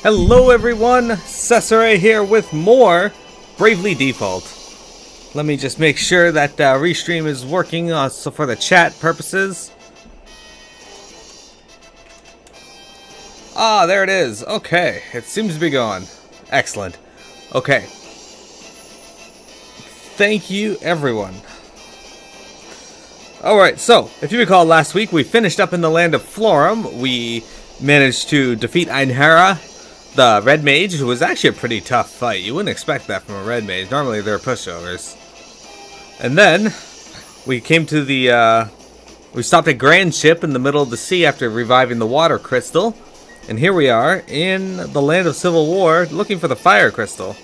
Hello everyone, Cesare here with more Bravely Default. Let me just make sure that Restream is working so for the chat purposes. Ah, there it is. Okay, it seems to be going. Excellent. Okay. Thank you everyone. Alright, so, if you recall last week we finished up in the land of Florum. We managed to defeat Einherja, the Red Mage, who was actually a pretty tough fight. You wouldn't expect that from a Red Mage. Normally they're pushovers. And then, we came to the, we stopped at Grand Ship in the middle of the sea after reviving the Water Crystal. And here we are, in the land of Civil War, looking for the Fire Crystal.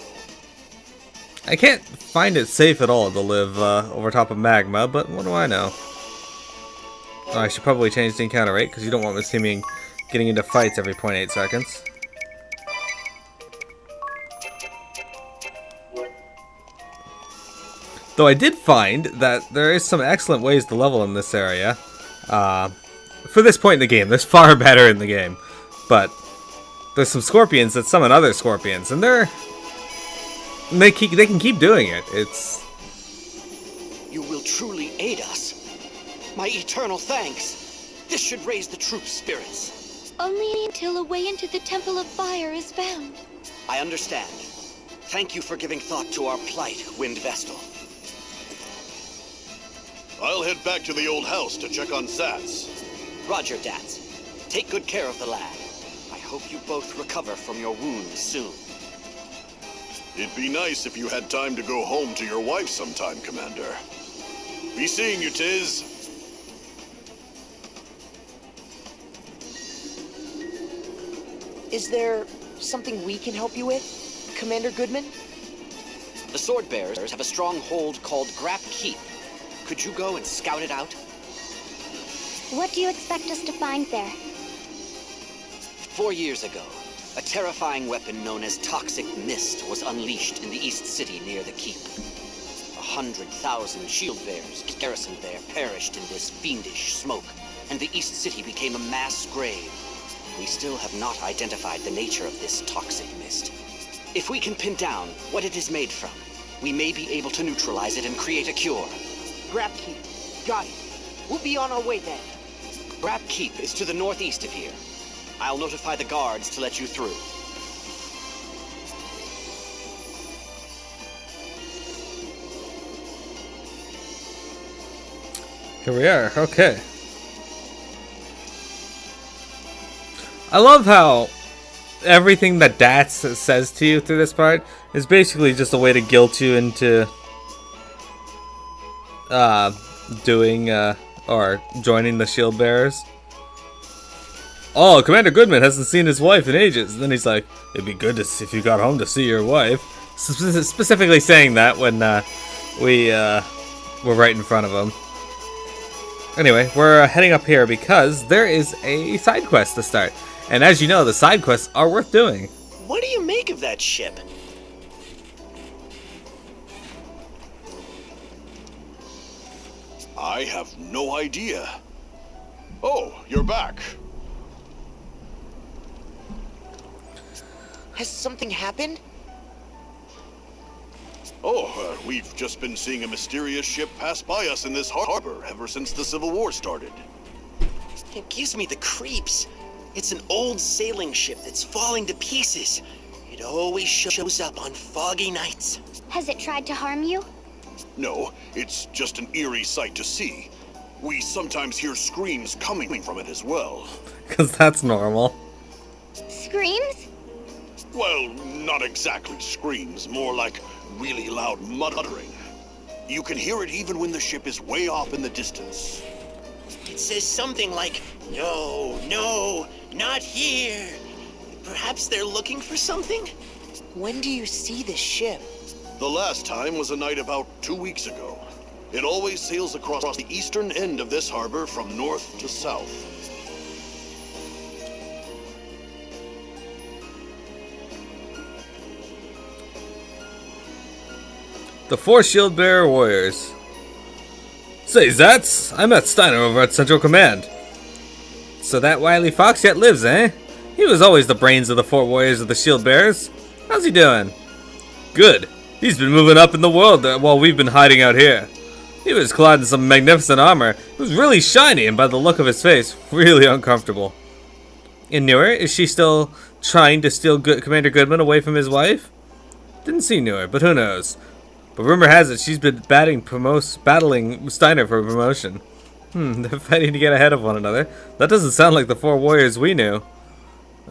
I can't find it safe at all to live over top of magma, but what do I know? Oh, I should probably change the encounter rate, because you don't want me seeming getting into fights every 0.8 seconds. Though I did find that there is some excellent ways to level in this area. For this point in the game, there's far better in the game. But there's some scorpions that summon other scorpions, and they can keep doing it. It's... You will truly aid us. My eternal thanks. This should raise the troops' spirits. Only until a way into the Temple of Fire is found. I understand. Thank you for giving thought to our plight, Wind Vestal. I'll head back to the old house to check on Zats. Roger, Dats. Take good care of the lad. I hope you both recover from your wounds soon. It'd be nice if you had time to go home to your wife sometime, Commander. Be seeing you, Tiz. Is there something we can help you with, Commander Goodman? The Sword Bearers have a stronghold called Grapp Keep. Could you go and scout it out? What do you expect us to find there? 4 years ago, a terrifying weapon known as toxic mist was unleashed in the East City near the keep. 100,000 shield bearers garrisoned there perished in this fiendish smoke, and the East City became a mass grave. We still have not identified the nature of this toxic mist. If we can pin down what it is made from, we may be able to neutralize it and create a cure. Grapp Keep. Got it. We'll be on our way then. Grapp Keep is to the northeast of here. I'll notify the guards to let you through. Here we are, okay. I love how everything that Dats says to you through this part is basically just a way to guilt you into doing or joining the shield bearers. Oh, Commander Goodman hasn't seen his wife in ages. And then he's like, it'd be good to see if you got home to see your wife. Specifically saying that when we were right in front of him. Anyway, we're heading up here because there is a side quest to start. And as you know, the side quests are worth doing. What do you make of that ship? I have no idea. Oh, you're back. Has something happened? Oh, we've just been seeing a mysterious ship pass by us in this harbor ever since the Civil War started. It gives me the creeps. It's an old sailing ship that's falling to pieces. It always shows up on foggy nights. Has it tried to harm you? No, it's just an eerie sight to see. We sometimes hear screams coming from it as well. Because that's normal. Screams? Well, not exactly screams, more like really loud muttering. You can hear it even when the ship is way off in the distance. It says something like, no, no, not here. Perhaps they're looking for something? When do you see this ship? The last time was a night about 2 weeks ago. It always sails across the eastern end of this harbor from north to south. The 4 shield bearer warriors. Say, Zats, I met Steiner over at Central Command. So that wily fox yet lives, eh? He was always the brains of the 4 warriors of the Shield Bearers. How's he doing? Good. He's been moving up in the world while we've been hiding out here. He was clad in some magnificent armor. It was really shiny, and by the look of his face, really uncomfortable. And Newer, is she still trying to steal Commander Goodman away from his wife? Didn't see Newer, but who knows. But rumor has it she's been battling Steiner for promotion. They're fighting to get ahead of one another. That doesn't sound like the 4 warriors we knew.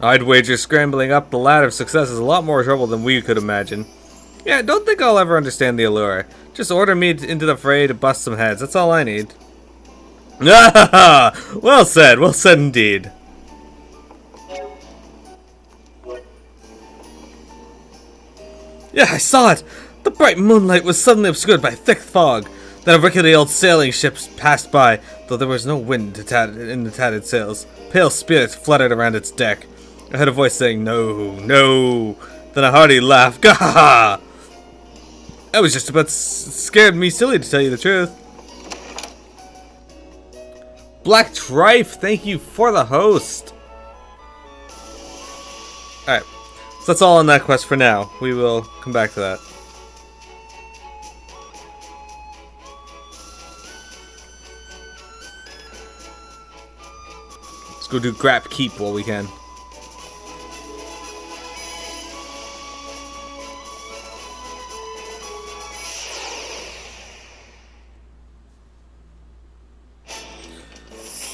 I'd wager scrambling up the ladder of success is a lot more trouble than we could imagine. Yeah, I don't think I'll ever understand the allure. Just order me into the fray to bust some heads. That's all I need. Well said indeed. Yeah, I saw it! The bright moonlight was suddenly obscured by thick fog. Then a rickety old sailing ship passed by, though there was no wind in the tattered sails. Pale spirits fluttered around its deck. I heard a voice saying, "No, no." Then a hearty laugh. Gah! That was just about scared me silly, to tell you the truth. Black Trife, thank you for the host. Alright, so that's all on that quest for now. We will come back to that. Let's go do Grapp Keep while we can.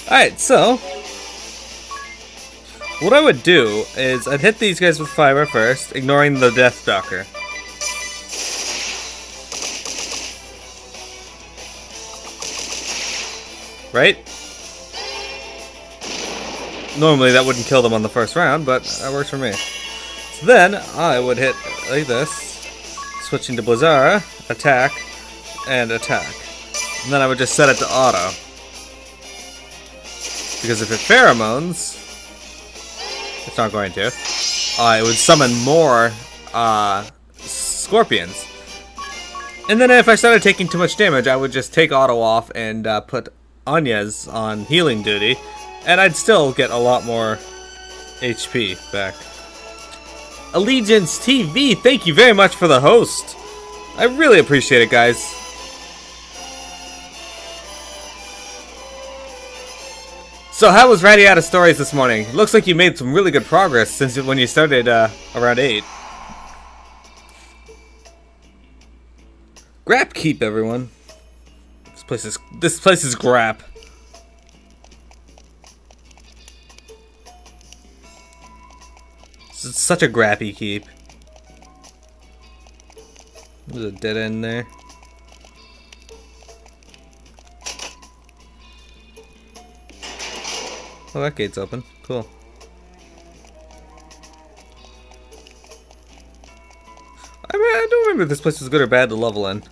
Alright, so what I would do is I'd hit these guys with fiber first, ignoring the Death Docker. Right? Normally that wouldn't kill them on the first round, but that works for me. So then I would hit like this, switching to Blizzara, attack, and attack. And then I would just set it to auto. Because if it pheromones, it's not going to, it would summon more scorpions. And then if I started taking too much damage, I would just take auto off and put Anya's on healing duty, and I'd still get a lot more HP back. Allegiance TV, thank you very much for the host. I really appreciate it, guys. So how was Ratty out of stories this morning? Looks like you made some really good progress since when you started around 8. Grapp Keep, everyone. This place is Grapp. It's such a grappy keep. There's a dead end there. Oh, that gate's open. Cool. I mean, I don't remember if this place was good or bad to level in.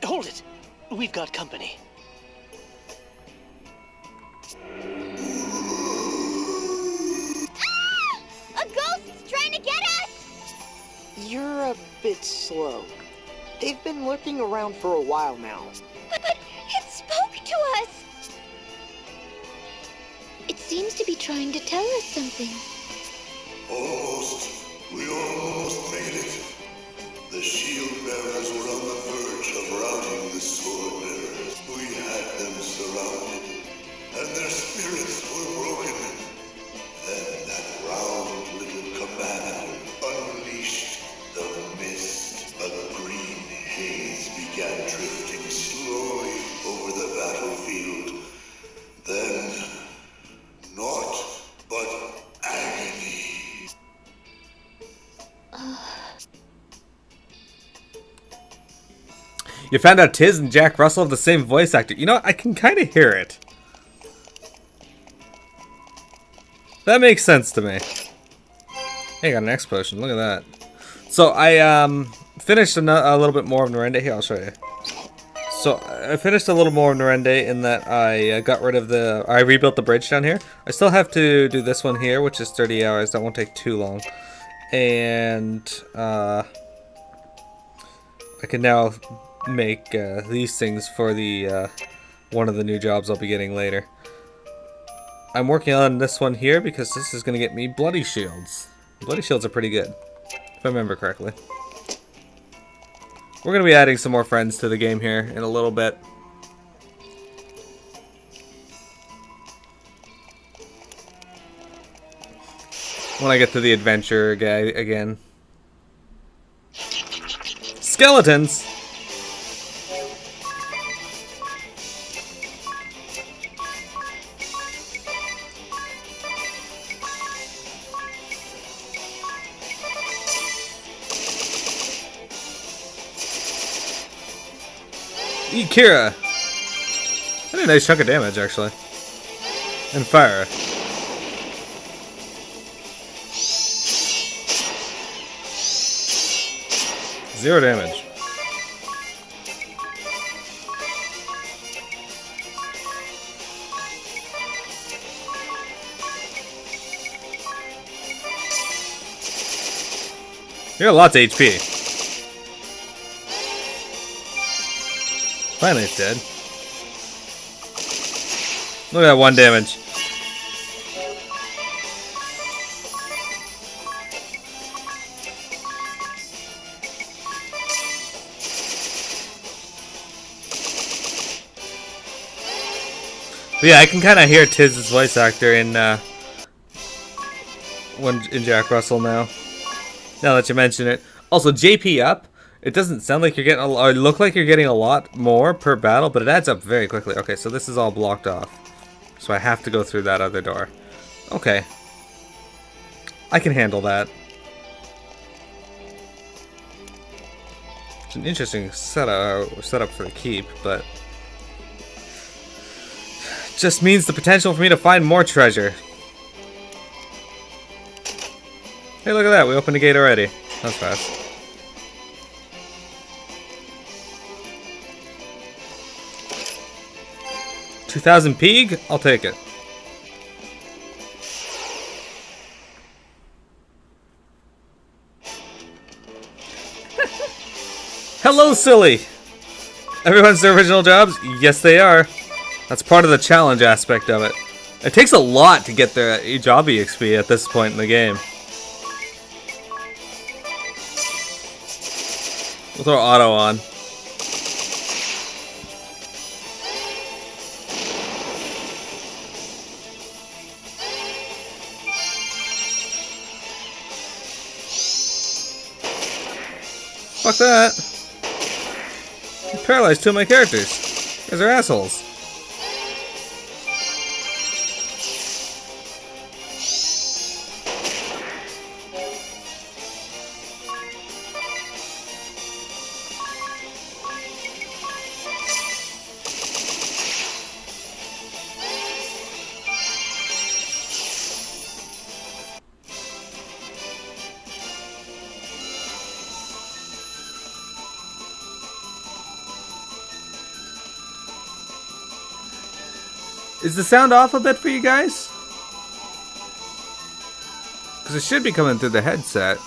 Hold it! We've got company. A ghost's trying to get us! You're a bit slow. They've been lurking around for a while now. But it spoke to us! It seems to be trying to tell us something. Almost. We almost made it. The shield bearers were on the verge of routing the sword bearers. We had them surrounded, and their spirits were broken. Then that round little commander unleashed the mist. A green haze began drifting slowly over the battlefield. Then, naught but agony. You found out Tiz and Jack Russell have the same voice actor. You know what? I can kind of hear it. That makes sense to me. Hey, I got an X potion. Look at that. So I finished a little bit more of Norende. Here, I'll show you. So I finished a little more of Norende in that I got rid of I rebuilt the bridge down here. I still have to do this one here, which is 30 hours. That won't take too long. And I can now make these things for the one of the new jobs I'll be getting later. I'm working on this one here because this is going to get me bloody shields. Bloody shields are pretty good, if I remember correctly. We're going to be adding some more friends to the game here in a little bit. When I get to the adventure guy again. Skeletons! Kira! I did a nice chunk of damage, actually. And fire. Zero damage. You got lots of HP. Finally it's dead. Look at that 1 damage. But yeah, I can kind of hear Tiz's voice actor in Jack Russell now. Now that you mention it. Also, JP up. It doesn't sound like you're getting or look like you're getting a lot more per battle, but it adds up very quickly. Okay, so this is all blocked off. So I have to go through that other door. Okay. I can handle that. It's an interesting setup for the keep, but just means the potential for me to find more treasure. Hey, look at that. We opened the gate already. That's fast. $2,000 pig? I'll take it. Hello, silly! Everyone's their original jobs? Yes, they are. That's part of the challenge aspect of it. It takes a lot to get their job EXP at this point in the game. We'll throw auto on. Fuck that. You paralyzed 2 of my characters. You guys are assholes. Is the sound off a bit for you guys? Because it should be coming through the headset.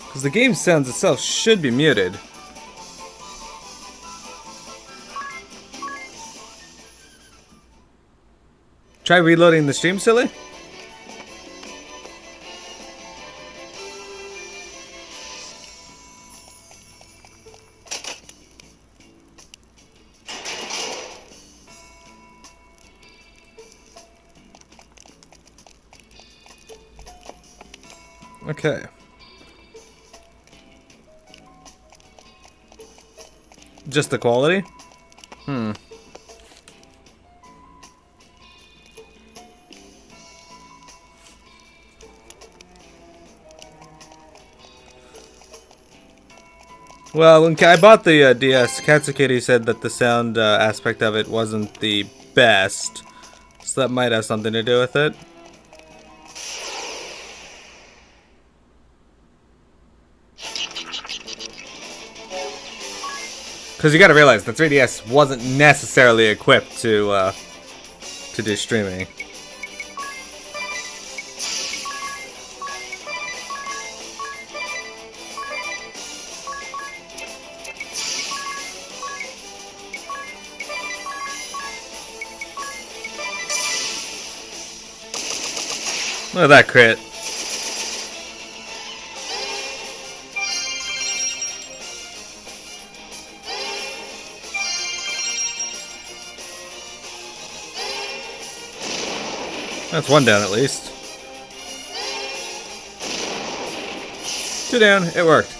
Because the game sounds itself should be muted. Try reloading the stream, silly? Okay. Just the quality? Well, when I bought the DS, Katsukiri said that the sound aspect of it wasn't the best. So that might have something to do with it. Because you gotta realize the 3DS wasn't necessarily equipped to do streaming. Look at that crit. That's one down at least. 2 down. It worked.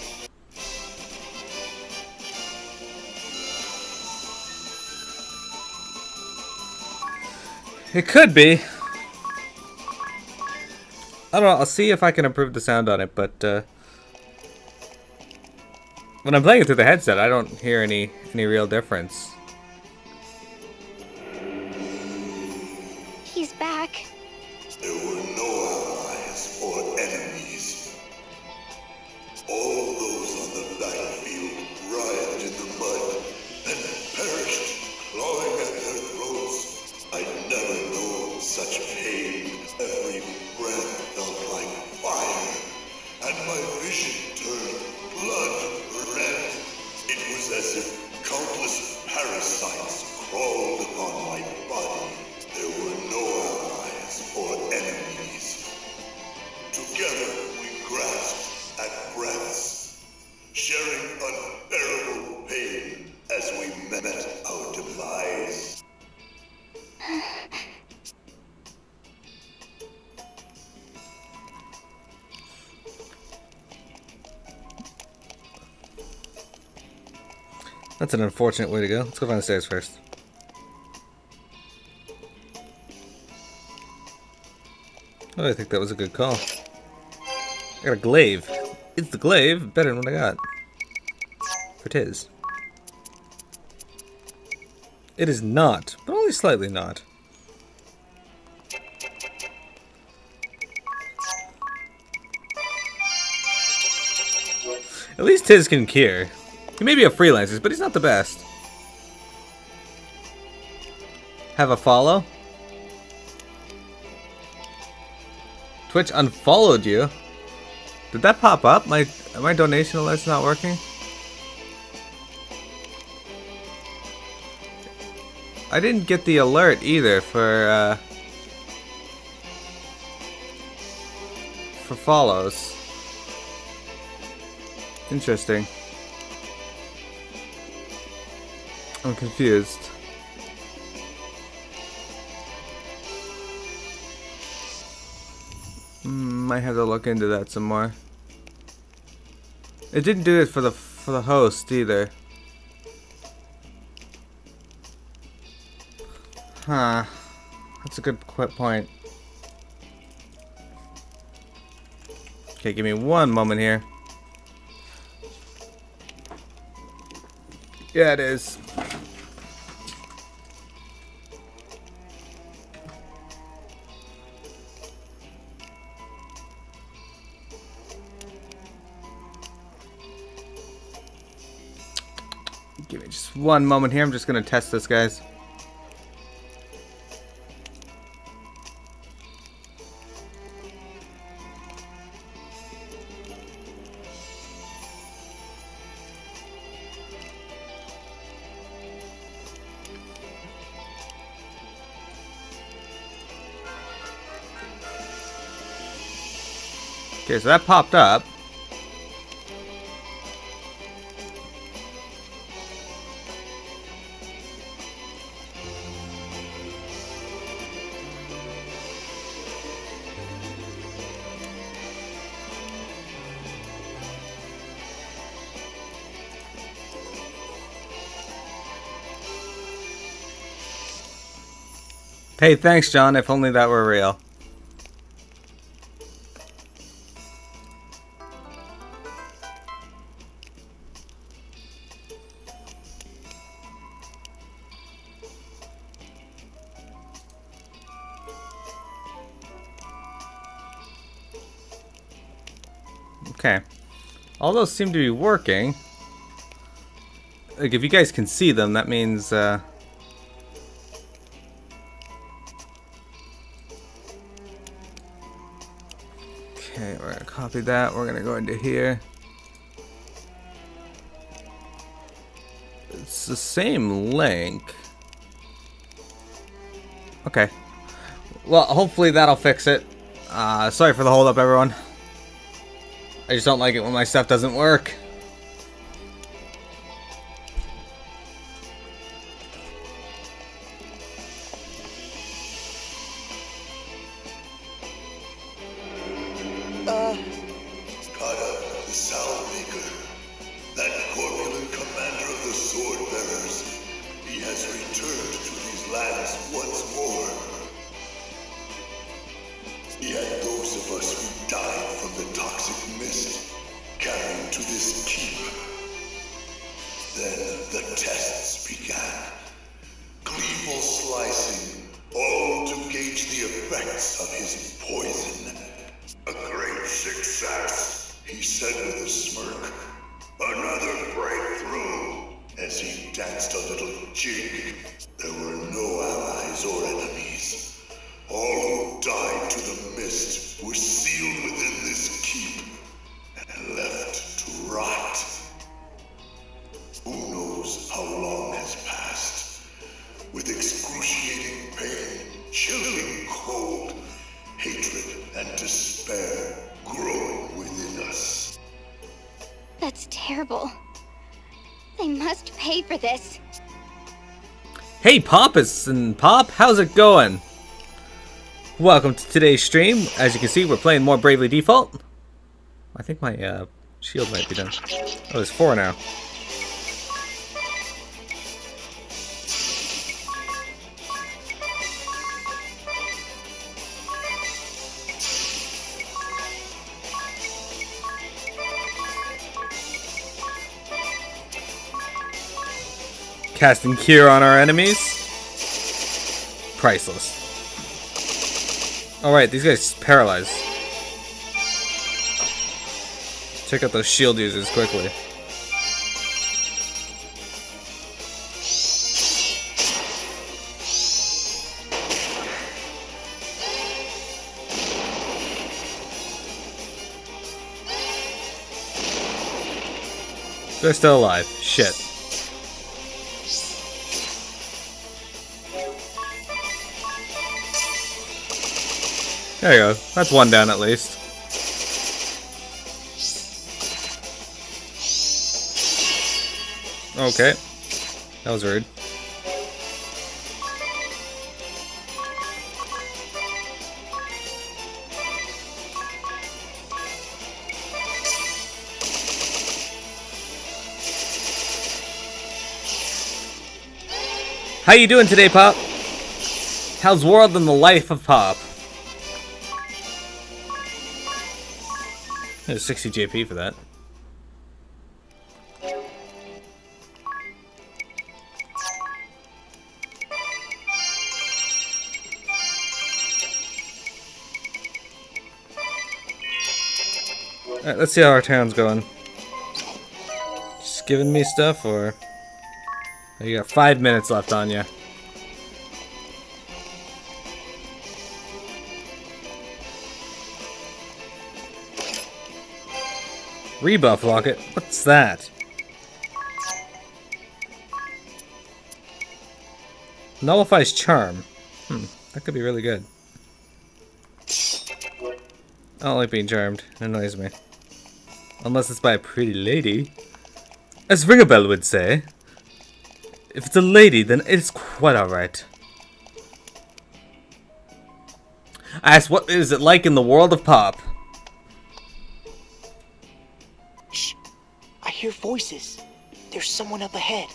It could be. I don't know. I'll see if I can improve the sound on it, but when I'm playing it through the headset, I don't hear any real difference. He's back. There were no allies or enemies. All those on the battlefield writhed in the mud and perished, clawing at their throats. I'd never known such pain. Every breath felt like fire, and my vision turned blood red. It was as if countless parasites crawled upon my body. There were no allies or enemies. Together we grasped at breaths, sharing unbearable pain as we met our demise. That's an unfortunate way to go. Let's go find the stairs first. Oh, I think that was a good call. I got a glaive. It's the glaive. Better than what I got. For tis. It is not, but only slightly not. At least Tiz can cure. He may be a freelancer, but he's not the best. Have a follow? Twitch unfollowed you? Did that pop up? My donation alert's not working? I didn't get the alert either for follows. Interesting. I'm confused. Might have to look into that some more. It didn't do it for the host either. Huh. That's a good point. Okay, give me one moment here. Yeah, it is. Give me just one moment here. I'm just gonna test this, guys. Okay, so that popped up. Hey, thanks, John. If only that were real. Okay. All those seem to be working. Like, if you guys can see them, that means, okay, we're gonna copy that. We're gonna go into here. It's the same link. Okay. Well, hopefully that'll fix it. Sorry for the hold up, everyone. I just don't like it when my stuff doesn't work. Kata, the Sound Maker, that corpulent commander of the Sword Bearers, he has returned to these lands once more. He had those of us who died from the toxic mist carried to this keep. Then the tests began. Gleeful slicing, all to gauge the effects of his poison. A great success, he said with a smirk. Another breakthrough. As he danced a little jig, there were no allies or enemies. All who died to the mist were sealed within this keep and left to rot. Who knows how long has passed? With excruciating pain, chilling cold, hatred and despair growing within us. That's terrible. They must pay for this. Hey Poppus and Pop, how's it going? Welcome to today's stream. As you can see, we're playing more Bravely Default. I think my shield might be done. Oh, there's 4 now. Casting Cure on our enemies. Priceless. Alright, these guys paralyzed. Check out those shield users quickly. They're still alive. Shit. There you go. That's one down at least. Okay. That was rude. How you doing today, Pop? How's world and the life of Pop? There's 60 JP for that. Alright, let's see how our town's going. Just giving me stuff, or... Oh, you got 5 minutes left on you. Rebuff rocket? What's that? Nullifies charm. That could be really good. I don't like being charmed. It annoys me. Unless it's by a pretty lady. As Ringabel would say. If it's a lady, then it's quite alright. I asked, what is it like in the world of Pop? Shh. I hear voices. There's someone up ahead.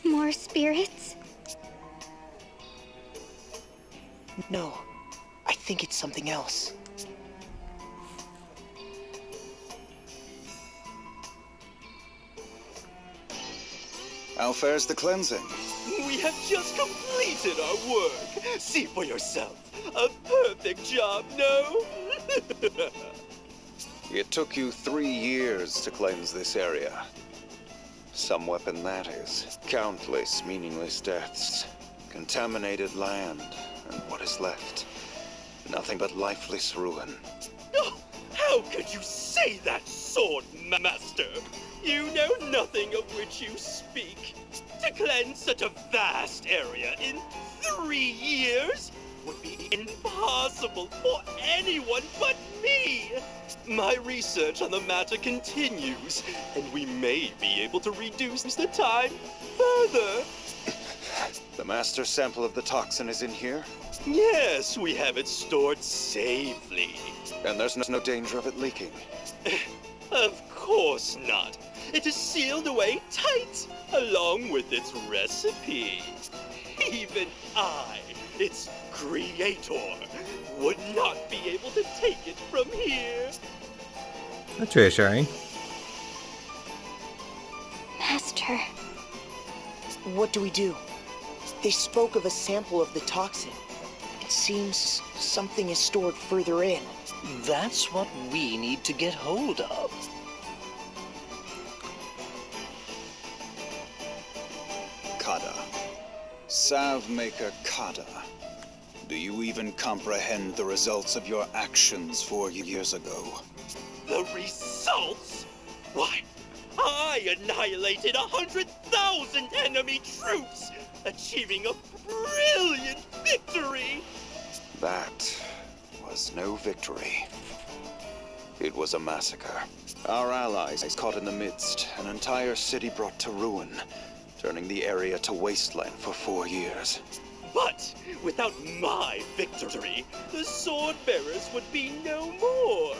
More spirits? No. I think it's something else. How fares the cleansing? We have just completed our work. See for yourself. A perfect job, no? It took you 3 years to cleanse this area. Some weapon that is. Countless meaningless deaths. Contaminated land. And what is left? Nothing but lifeless ruin. Oh, how could you say that, Sword Master? You know nothing of which you speak. To cleanse such a vast area in 3 years would be impossible for anyone but me. My research on the matter continues, and we may be able to reduce the time further. The master sample of the toxin is in here, Yes, we have it stored safely. and there's no danger of it leaking. Of course not. It is sealed away tight, along with its recipe. Even I, its creator, would not be able to take it from here. That's reassuring. Master. What do we do? They spoke of a sample of the toxin. It seems something is stored further in. That's what we need to get hold of. Kada. Salve maker Kada. Do you even comprehend the results of your actions 4 years ago? The results? Why, I annihilated 100,000 enemy troops, achieving a brilliant victory! That was no victory. It was a massacre. Our allies caught in the midst, an entire city brought to ruin, turning the area to wasteland for 4 years. But without my victory, the sword bearers would be no more.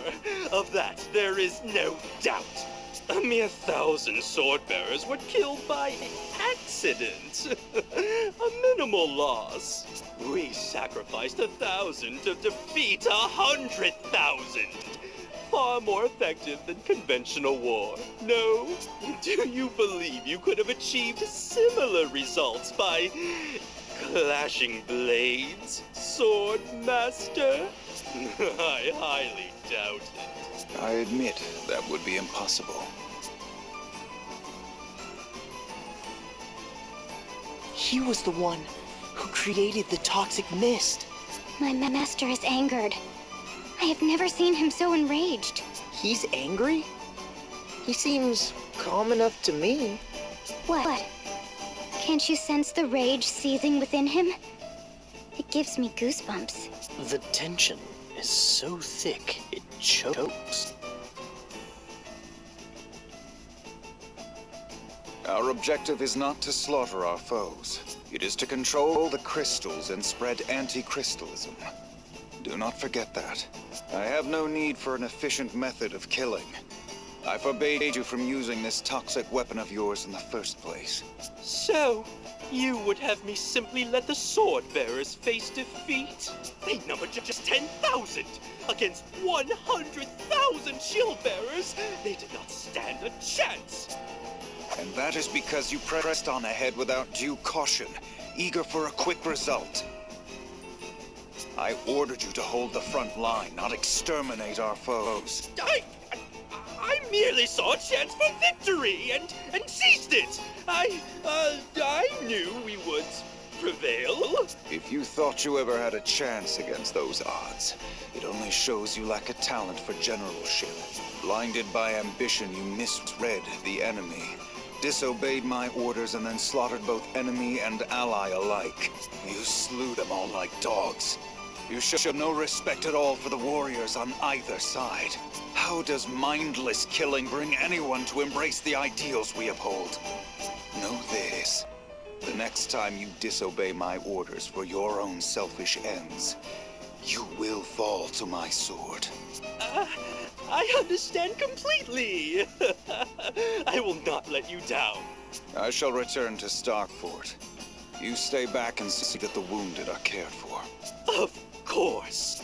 Of that, there is no doubt. A mere 1,000 sword bearers were killed by accident. A minimal loss. We sacrificed 1,000 to defeat 100,000. Far more effective than conventional war. No? Do you believe you could have achieved similar results by clashing blades, Sword Master? I highly doubt it. I admit that would be impossible. He was the one who created the toxic mist. My master is angered. I have never seen him so enraged. He's angry? He seems calm enough to me. What? Can't you sense the rage seething within him? It gives me goosebumps. The tension is so thick it chokes. Our objective is not to slaughter our foes. It is to control the crystals and spread anti-crystalism. Do not forget that. I have no need for an efficient method of killing. I forbade you from using this toxic weapon of yours in the first place. So, you would have me simply let the sword bearers face defeat? They numbered just 10,000 against 100,000 shield bearers. They did not stand a chance. And that is because you pressed on ahead without due caution, eager for a quick result. I ordered you to hold the front line, not exterminate our foes. I merely saw a chance for victory and seized it. I knew we would prevail. If you thought you ever had a chance against those odds, it only shows you lack a talent for generalship. Blinded by ambition, you misread the enemy, disobeyed my orders, and then slaughtered both enemy and ally alike. You slew them all like dogs. You show no respect at all for the warriors on either side. How does mindless killing bring anyone to embrace the ideals we uphold? Know this. The next time you disobey my orders for your own selfish ends, you will fall to my sword. I understand completely. I will not let you down. I shall return to Starkfort. You stay back and see that the wounded are cared for. Of course.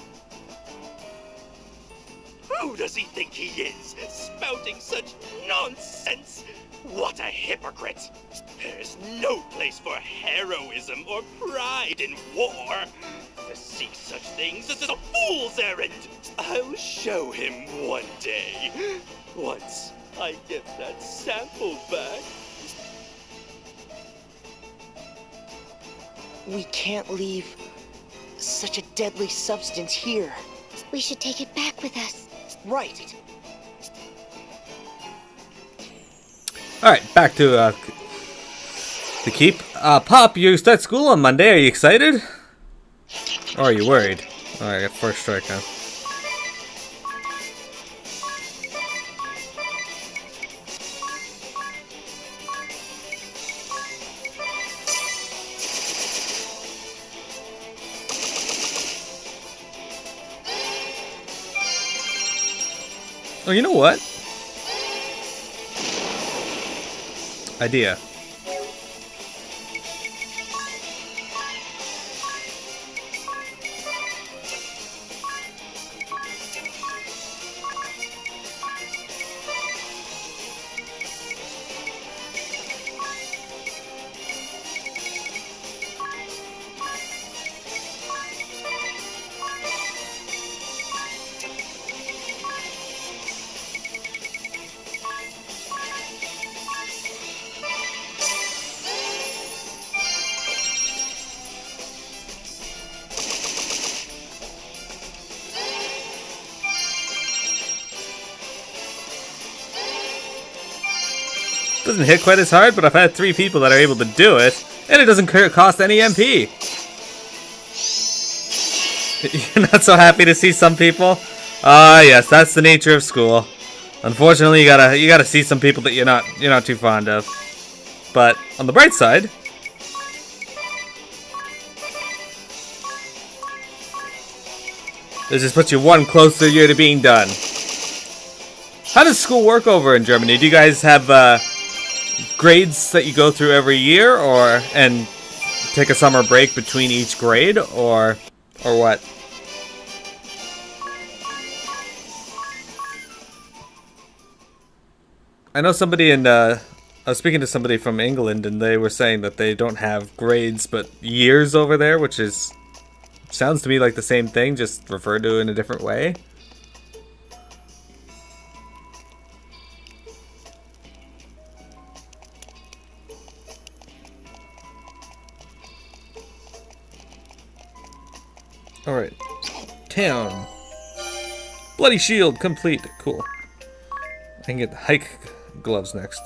Who does he think he is, spouting such nonsense? What a hypocrite! There is no place for heroism or pride in war. To seek such things is a fool's errand. I'll show him one day, once I get that sample back. We can't leave such a deadly substance here. We should take it back with us. Right. Alright, back to the keep. Pop, you start school on Monday. Are you excited? Or are you worried? Alright, I got first strike now. Oh, you know what? Idea. Doesn't hit quite as hard, but I've had 3 people that are able to do it, and it doesn't cost any MP. You're not so happy to see some people? Ah, yes, that's the nature of school. Unfortunately, you gotta see some people that you're not too fond of. But on the bright side, this just puts you one closer to being done. How does school work over in Germany? Do you guys have grades that you go through every year, and take a summer break between each grade, or what? I know somebody I was speaking to somebody from England, and they were saying that they don't have grades but years over there, which sounds to me like the same thing, just referred to in a different way. Alright. Town. Bloody shield complete. Cool. I can get the hike gloves next.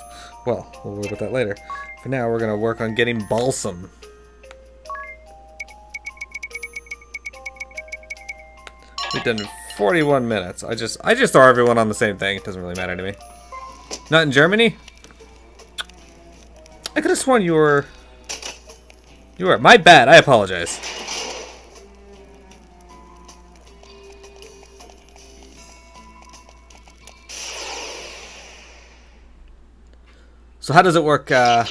Well, we'll worry about that later. For now, we're going to work on getting balsam. We've done 41 minutes. I just throw everyone on the same thing. It doesn't really matter to me. Not in Germany? I could have sworn you were... My bad. I apologize. So how does it work? How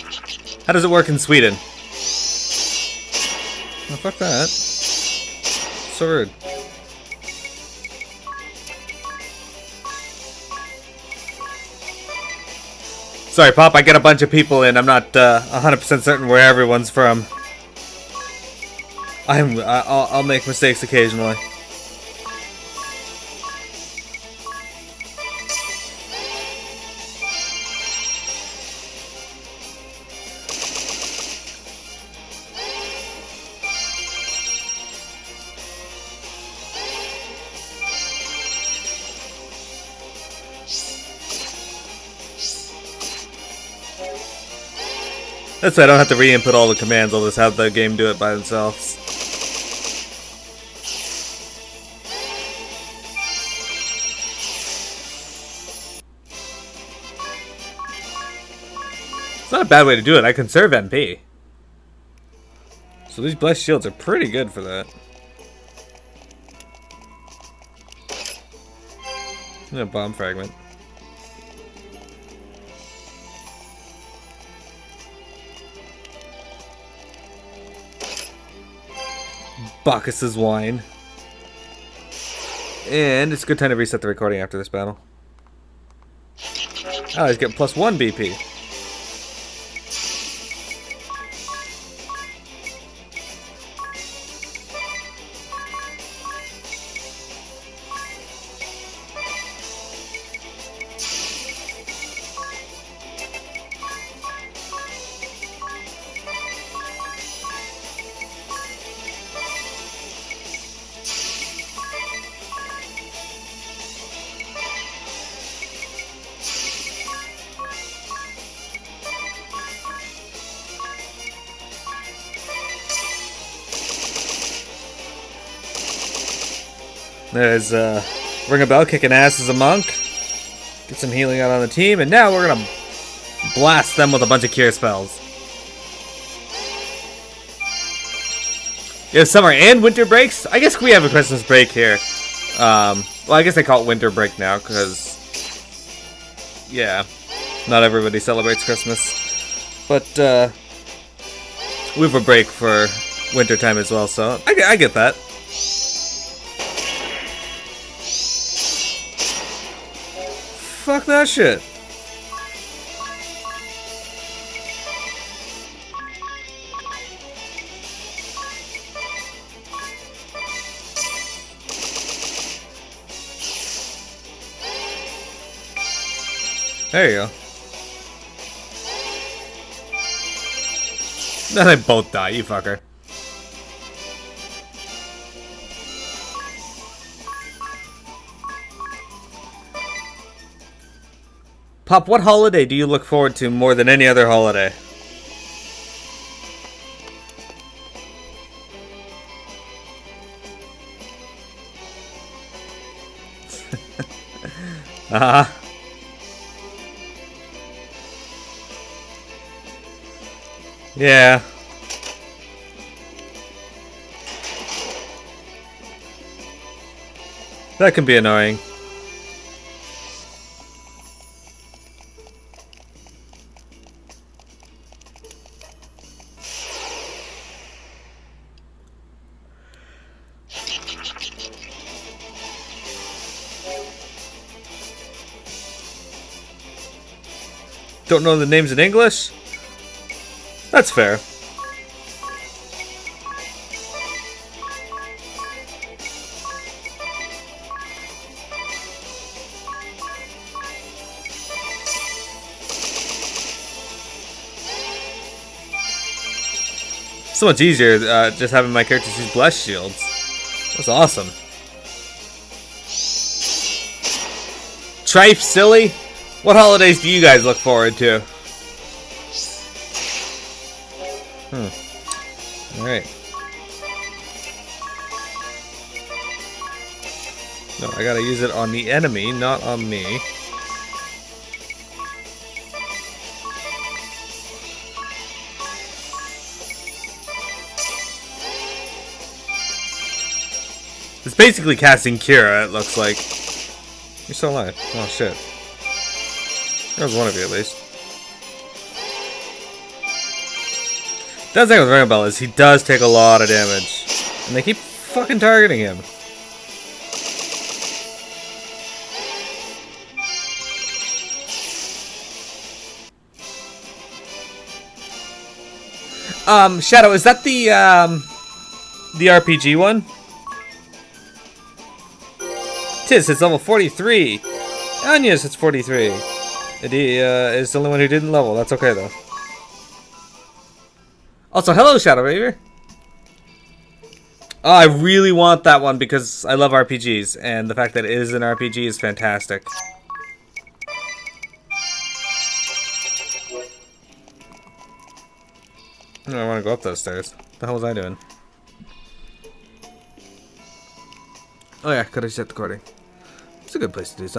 does it work in Sweden? Oh, fuck that. So rude. Sorry, Pop. I get a bunch of people in. I'm not 100% certain where everyone's from. I'll make mistakes occasionally. That's why I don't have to re-input all the commands, I'll just have the game do it by themselves. It's not a bad way to do it, I conserve MP. So these blessed shields are pretty good for that. A bomb fragment. Bacchus's wine. And it's a good time to reset the recording after this battle. Oh, he's getting +1 BP. There's ring a bell, kicking ass as a monk. Get some healing out on the team, and now we're gonna blast them with a bunch of cure spells. You have summer and winter breaks? I guess we have a Christmas break here. Well, I guess they call it winter break now, because, yeah, not everybody celebrates Christmas. But, we have a break for winter time as well, so I get that. Fuck that shit. There you go. Now they both die, you fucker. Pop, what holiday do you look forward to more than any other holiday? Yeah. That can be annoying. Don't know the names in English? That's fair. So much easier just having my characters use blessed shields. That's awesome. Trife, silly? What holidays do you guys look forward to? Alright. No, I gotta use it on the enemy, not on me. It's basically casting Kira, it looks like. You're still alive. Oh shit. There's one of you at least. The other thing with Ring Bell is he does take a lot of damage. And they keep fucking targeting him. Shadow, is that the RPG one? Tis, it's level 43. Anya's, it's 43. And he is the only one who didn't level. That's okay, though. Also, hello, Shadow Raver. Oh, I really want that one because I love RPGs. And the fact that it is an RPG is fantastic. I don't want to go up those stairs. What the hell was I doing? Oh yeah, could have set the recording. It's a good place to do something.